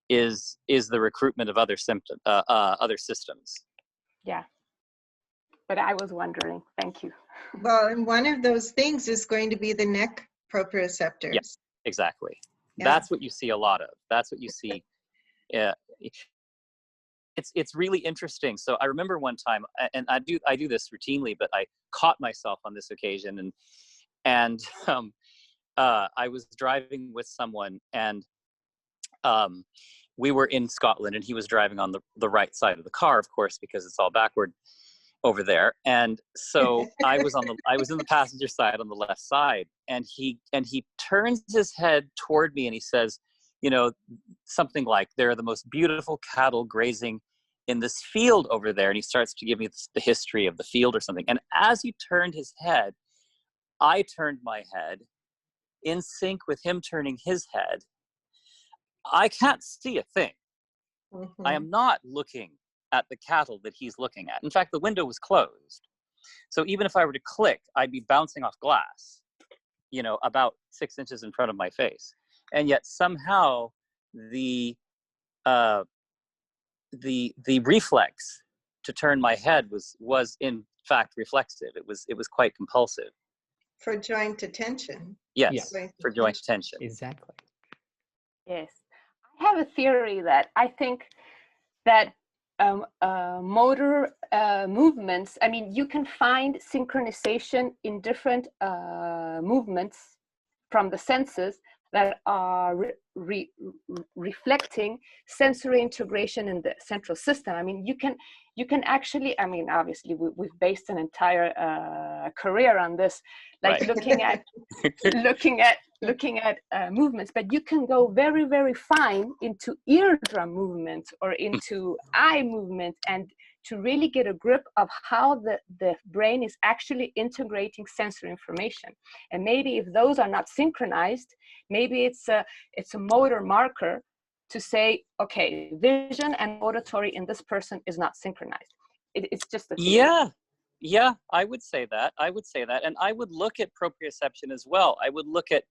is the recruitment of other systems. Yeah, but I was wondering. Thank you. Well, and one of those things is going to be the neck proprioceptors. Yes, exactly. Yeah. That's what you see a lot of. That's what you see. It's really interesting. So I remember one time, and I do this routinely, but I caught myself on this occasion, and I was driving with someone, and we were in Scotland, and he was driving on the right side of the car, of course, because it's all backward over there. And so I was in the passenger side on the left side, and he turns his head toward me, and he says, something like, "There are the most beautiful cattle grazing in this field over there." And he starts to give me the history of the field or something. And as he turned his head, I turned my head in sync with him turning his head. I can't see a thing. I am not looking at the cattle that he's looking at. In fact, the window was closed. So even if I were to click, I'd be bouncing off glass, about 6 inches in front of my face. And yet somehow the reflex to turn my head was in fact reflexive. It was quite compulsive. For joint attention. Yes, for joint attention. Exactly. Yes. I have a theory that I think that motor movements, I mean, you can find synchronization in different movements from the senses that are reflecting sensory integration in the central system. I mean, you can actually, I mean, obviously we've based an entire career on this, like looking at movements, but you can go very, very fine into eardrum movements or into eye movement, and to really get a grip of how the brain is actually integrating sensory information. And maybe if those are not synchronized, maybe it's a motor marker to say, okay, vision and auditory in this person is not synchronized. It's just a theory. Yeah, I would say that. And I would look at proprioception as well. I would look at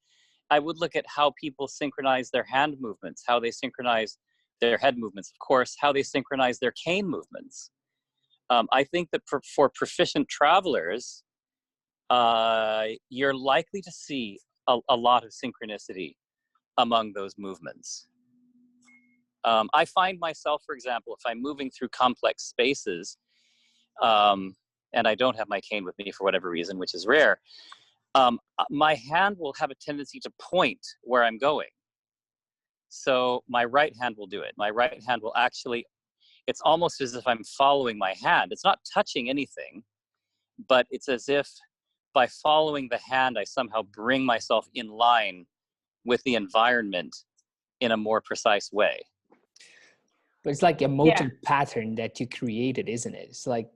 how people synchronize their hand movements, how they synchronize their head movements, of course, how they synchronize their cane movements. I think that for proficient travelers, you're likely to see a lot of synchronicity among those movements. I find myself, for example, if I'm moving through complex spaces, and I don't have my cane with me for whatever reason, which is rare, my hand will have a tendency to point where I'm going. So my right hand will do it. My right hand will actually, it's almost as if I'm following my hand. It's not touching anything, but it's as if by following the hand, I somehow bring myself in line with the environment in a more precise way. But it's like a motor pattern that you created, isn't it? It's like,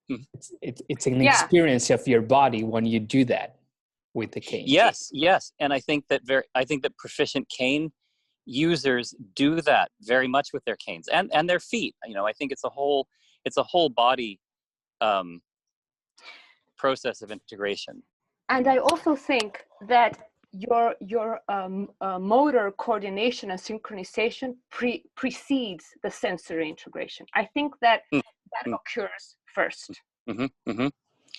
it's an experience of your body when you do that with the cane. Yes. And I think that proficient cane users do that very much with their canes and their feet. I think it's a whole body process of integration. And I also think that your motor coordination and synchronization precedes the sensory integration. I think that occurs first.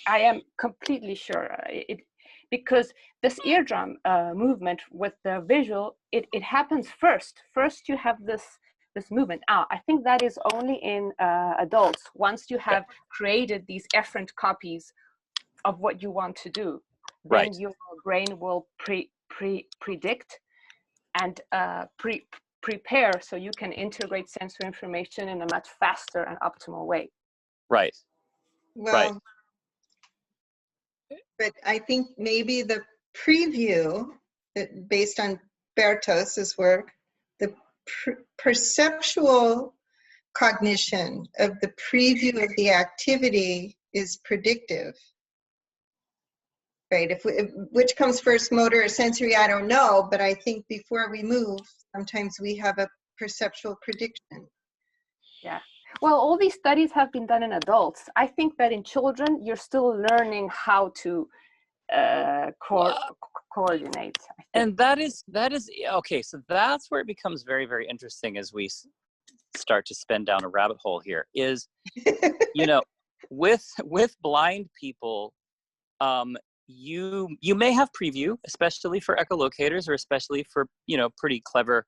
I am completely sure because this eardrum movement with the visual, it happens first. First you have this movement. I think that is only in adults. Once you have created these efferent copies of what you want to do, then your brain will predict and prepare so you can integrate sensory information in a much faster and optimal way. Right. Well, but I think maybe the preview, based on Bertos's work, the perceptual cognition of the preview of the activity is predictive. Right, which comes first, motor or sensory, I don't know, but I think before we move, sometimes we have a perceptual prediction. Yeah, well, all these studies have been done in adults. I think that in children, you're still learning how to coordinate. And that is okay. So that's where it becomes very, very interesting as we start to spin down a rabbit hole here. Is with blind people, you may have preview, especially for echolocators, or especially for pretty clever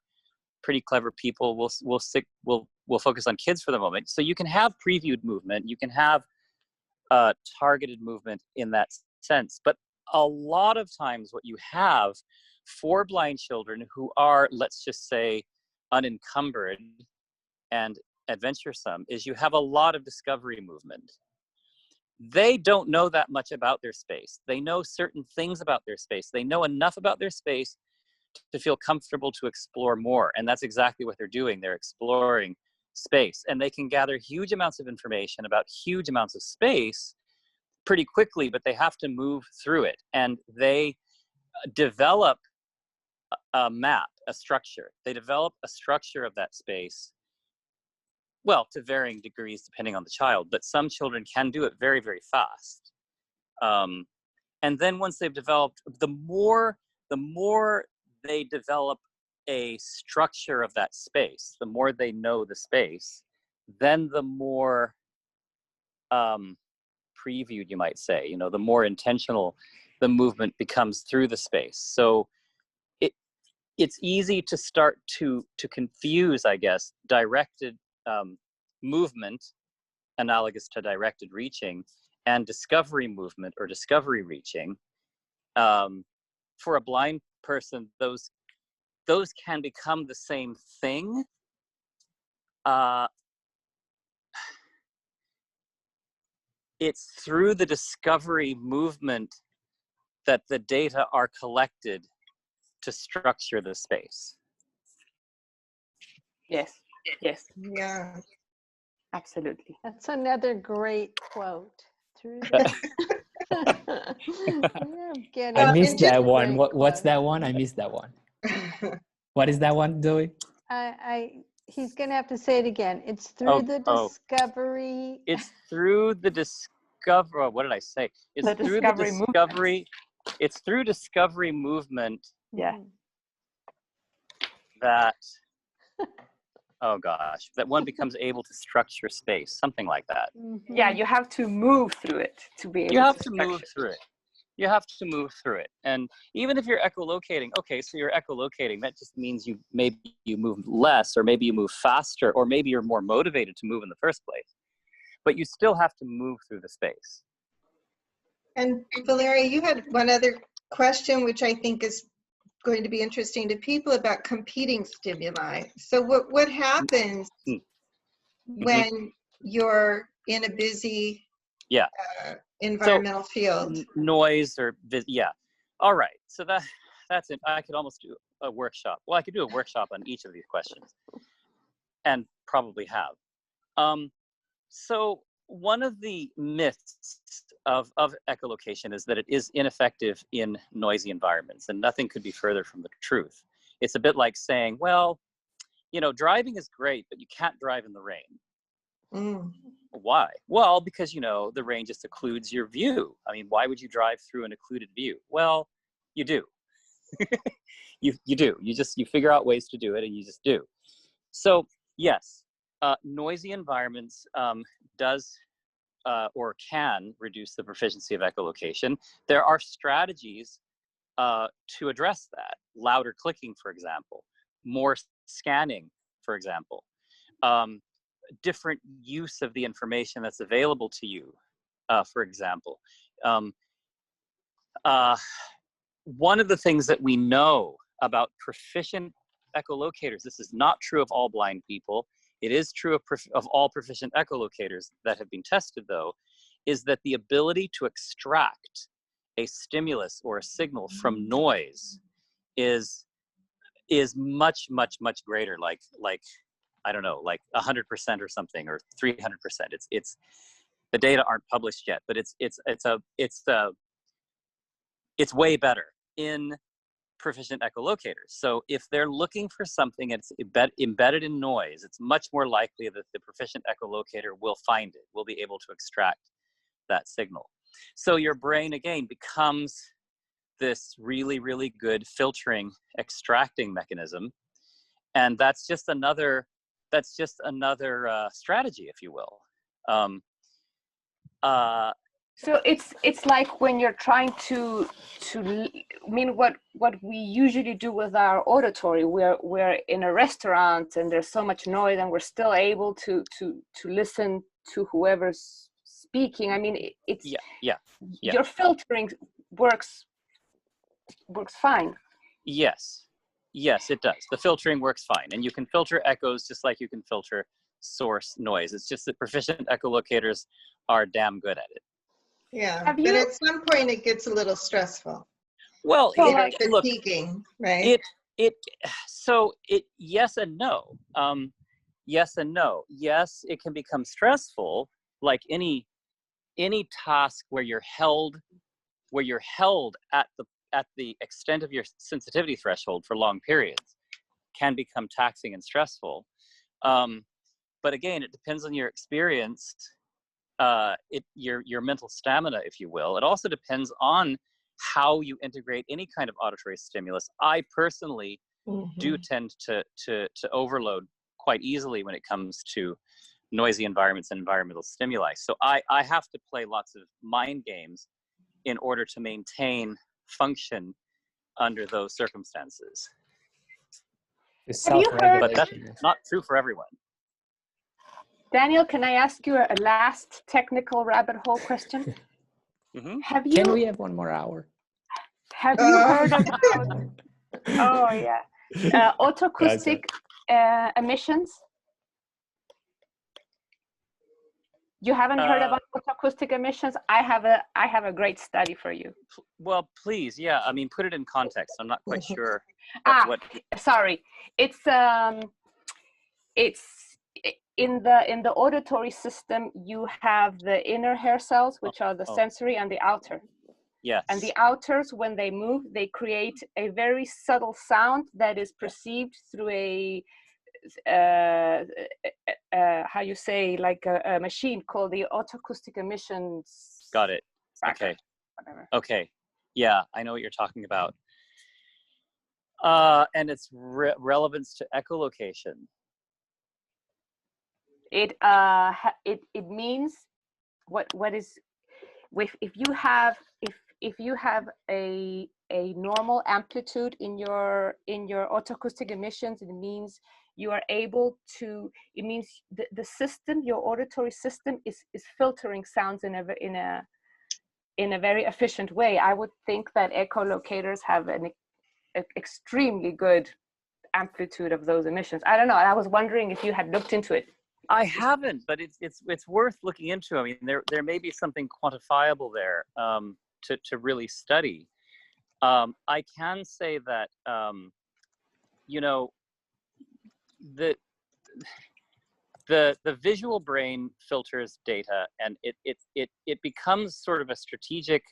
people. We'll focus on kids for the moment. So you can have previewed movement, you can have targeted movement in that sense. But a lot of times, what you have for blind children who are, let's just say, unencumbered and adventuresome, is you have a lot of discovery movement. They don't know that much about their space. They know certain things about their space. They know enough about their space to feel comfortable to explore more. And that's exactly what they're doing. They're exploring space. And they can gather huge amounts of information about huge amounts of space pretty quickly, but they have to move through it. And they develop a map, a structure. They develop a structure of that space, well, to varying degrees depending on the child, but some children can do it very, very fast. And then once they've developed, the more they develop a structure of that space, the more they know the space, then the more previewed, you might say, the more intentional the movement becomes through the space. So it's easy to start to confuse, I guess, directed movement, analogous to directed reaching, and discovery movement or discovery reaching. For a blind person, those can become the same thing. It's through the discovery movement that the data are collected to structure the space. Yes. Yeah. Absolutely. That's another great quote. I missed that one. What's that one? I missed that one. What is that one, Zoe? He's going to have to say it again. It's through the discovery. It's through the discovery. What did I say? It's The through the discovery discovery. It's through discovery movement. Yeah. That. Oh gosh, that one becomes able to structure space, something like that. Mm-hmm. Yeah, you have to move through it to be able You have to to move through it. You have to move through it. And even if you're echolocating, okay, so you're echolocating, that just means you move less, or maybe you move faster, or maybe you're more motivated to move in the first place. But you still have to move through the space. And Valeria, you had one other question, which I think is going to be interesting to people, about competing stimuli. So what happens when you're in a busy environmental field? Noise or all right, so that's it. I could almost do a workshop. Well, I could do a workshop on each of these questions, and probably have. So one of the myths of echolocation is that it is ineffective in noisy environments, and nothing could be further from the truth. It's a bit like saying, well, driving is great, but you can't drive in the rain. Why? Well, because, the rain just occludes your view. I mean, why would you drive through an occluded view? Well, you do. you do. You figure out ways to do it, and you just do. So yes, noisy environments does or can reduce the proficiency of echolocation. There are strategies to address that. Louder clicking, for example, more scanning, for example, different use of the information that's available to you, for example. One of the things that we know about proficient echolocators, this is not true of all blind people, it is true of all proficient echolocators that have been tested, though, is that the ability to extract a stimulus or a signal from noise is much, much, much greater, like I don't know, like 100% or something, or 300%. It's the data aren't published yet, but it's way better in proficient echolocators. So if they're looking for something that's embedded in noise, it's much more likely that the proficient echolocator will find it, will be able to extract that signal. So your brain, again, becomes this really, really good filtering, extracting mechanism. And that's just another strategy, if you will. So it's like when you're trying to what we usually do with our auditory. We're in a restaurant and there's so much noise, and we're still able to listen to whoever's speaking. I mean, it's your filtering works fine. Yes, it does. The filtering works fine, and you can filter echoes just like you can filter source noise. It's just that proficient echolocators are damn good at it. Yeah, but at some point it gets a little stressful. Well, fatiguing, right? Yes and no. Yes and no. Yes, it can become stressful, like any task where you're held at the extent of your sensitivity threshold for long periods can become taxing and stressful. But again, it depends on your experience. Your mental stamina, if you will. It also depends on how you integrate any kind of auditory stimulus. I personally do tend to overload quite easily when it comes to noisy environments and environmental stimuli. So I have to play lots of mind games in order to maintain function under those circumstances. Have you heard? But that's not true for everyone. Daniel, can I ask you a last technical rabbit hole question? Can we have 1 more hour? Have you heard about? Oh yeah, autoacoustic emissions. You haven't heard about autoacoustic emissions? I have a great study for you. Well, please, yeah. I mean, put it in context. I'm not quite sure. Sorry. It's in the auditory system. You have the inner hair cells, which are the sensory, and the outer. Yes. And the outers, when they move, they create a very subtle sound that is perceived through a how you say, like a machine called the autoacoustic emissions. Got it. Tracker, Okay. whatever. Okay. Yeah, I know what you're talking about. And its relevance to echolocation. It means what is, if you have a normal amplitude in your autoacoustic emissions, it means you are able to, it means the system, your auditory system is filtering sounds in a very efficient way. I would think that echolocators have an extremely good amplitude of those emissions. I don't know. I was wondering if you had looked into it. I haven't, but it's worth looking into. I mean, there may be something quantifiable there to really study. I can say that you know, the visual brain filters data, and it becomes sort of a strategic,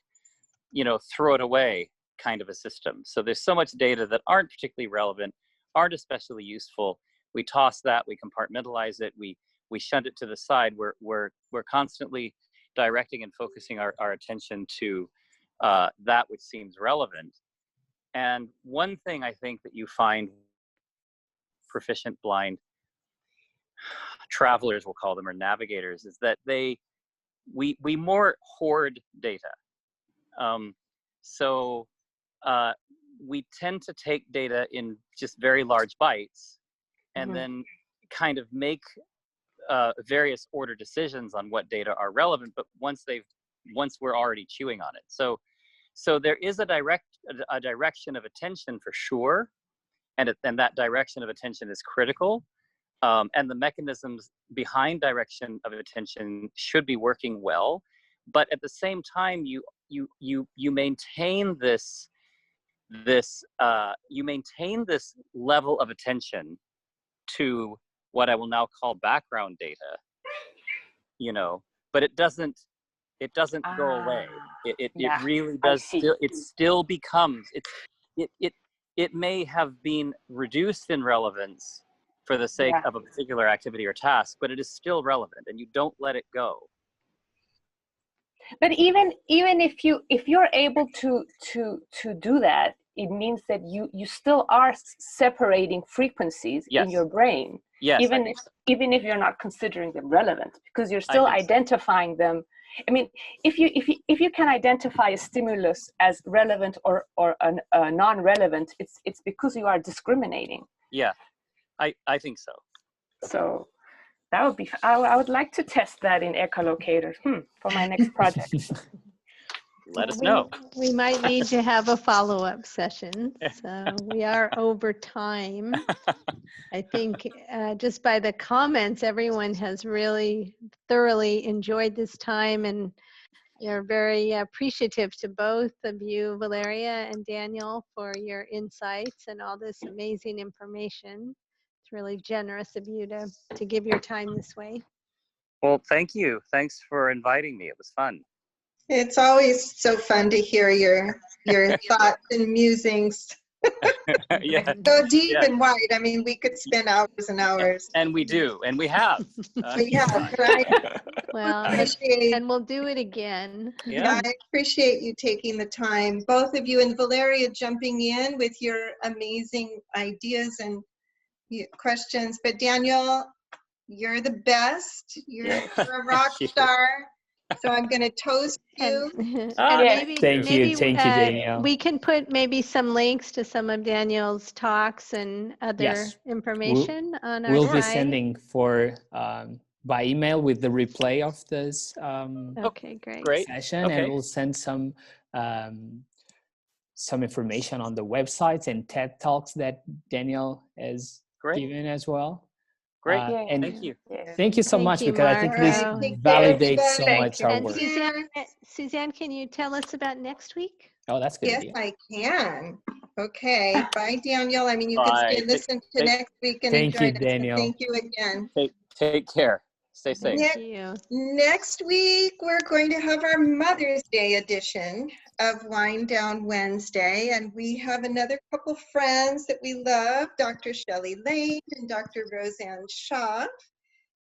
you know, throw it away kind of a system. So there's so much data that aren't particularly relevant, aren't especially useful. We toss that, we compartmentalize it, we shunt it to the side. We're constantly directing and focusing our attention to that which seems relevant. And one thing I think that you find proficient blind travelers, we'll call them, or navigators, is that we more hoard data. So we tend to take data in just very large bites, and then kind of make various order decisions on what data are relevant, but once we're already chewing on it. So there is a direction of attention for sure, and that direction of attention is critical, and the mechanisms behind direction of attention should be working well, but at the same time you maintain this level of attention to what I will now call background data, you know, but it doesn't go away. It really does still, it still becomes, it may have been reduced in relevance for the sake of a particular activity or task, but it is still relevant, and you don't let it go. But even if you're able to do that, it means that you still are separating frequencies in your brain. Yes. Even if you're not considering them relevant, because you're still identifying them. I mean, if you can identify a stimulus as relevant or non-relevant, it's because you are discriminating. Yeah, I think so. So that would be, I would like to test that in echolocators for my next project. Let us know. We might need to have a follow-up session. So we are over time. I think just by the comments, everyone has really thoroughly enjoyed this time, and they're very appreciative to both of you, Valeria and Daniel, for your insights and all this amazing information. It's really generous of you to give your time this way. Well, thank you. Thanks for inviting me. It was fun. It's always so fun to hear your thoughts and musings. Yeah. So deep and wide. I mean, we could spend hours and hours. And we do, and we have. We have, right? Well, and we'll do it again. Yeah, I appreciate you taking the time, both of you, and Valeria jumping in with your amazing ideas and questions. But Daniel, you're the best. You're a rock star. So I'm going to toast you. Thank you, Danielle. We can put maybe some links to some of Daniel's talks and other information on our site. We'll be sending by email with the replay of this okay, great. session, and we'll send some information on the websites and TED Talks that Daniel has given as well. Great, and thank you. Thank you so much, because I think this validates so much our work. Suzanne, can you tell us about next week? Oh, that's good. Yes, I can. Okay, bye, Daniel. I mean, you can listen to next week and enjoy it. Daniel. Thank you again. Take care. Stay safe. Thank you. Next week, we're going to have our Mother's Day edition of Wind Down Wednesday, and we have another couple friends that we love, Dr. Shelley Lane and Dr. Roseanne Shaw,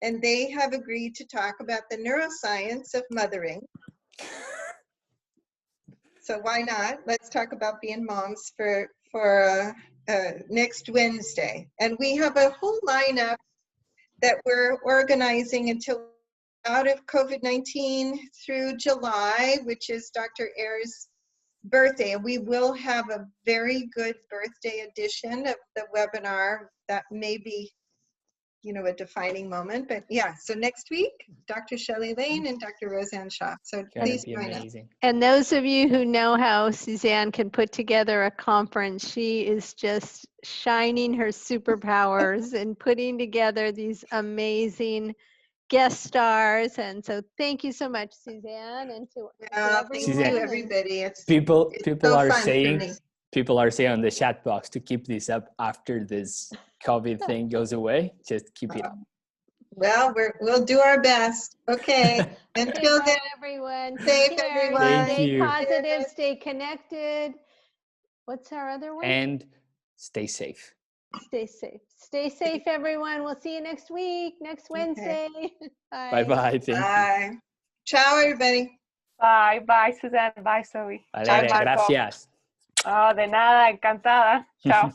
and they have agreed to talk about the neuroscience of mothering. So why not? Let's talk about being moms for next Wednesday. And we have a whole lineup that we're organizing until out of COVID-19 through July, which is Dr. Ayer's birthday. And we will have a very good birthday edition of the webinar that may be, you know, a defining moment. But yeah, so next week, Dr. Shelley Lane and Dr. Roseanne Shaw. So please join us. And those of you who know how Suzanne can put together a conference, she is just shining her superpowers and putting together these amazing guest stars. And so thank you so much, Suzanne, and to Thank you, everybody. People so are fun saying for me. people are saying on the chat box to keep this up after this COVID thing goes away. Just keep it up. Well, we'll do our best. Okay. Until bye, then, everyone. safe, Take care. everyone. Thank Stay you. positive, stay connected. What's our other one? And stay safe. Stay safe. Stay safe, everyone. We'll see you next week, next Wednesday. Bye. Bye-bye. Thank you. Bye. Ciao, everybody. Bye, bye, Suzanne. Bye, Zoe. Valeria, Bye, Marco. gracias. Oh, de nada, encantada. Chao.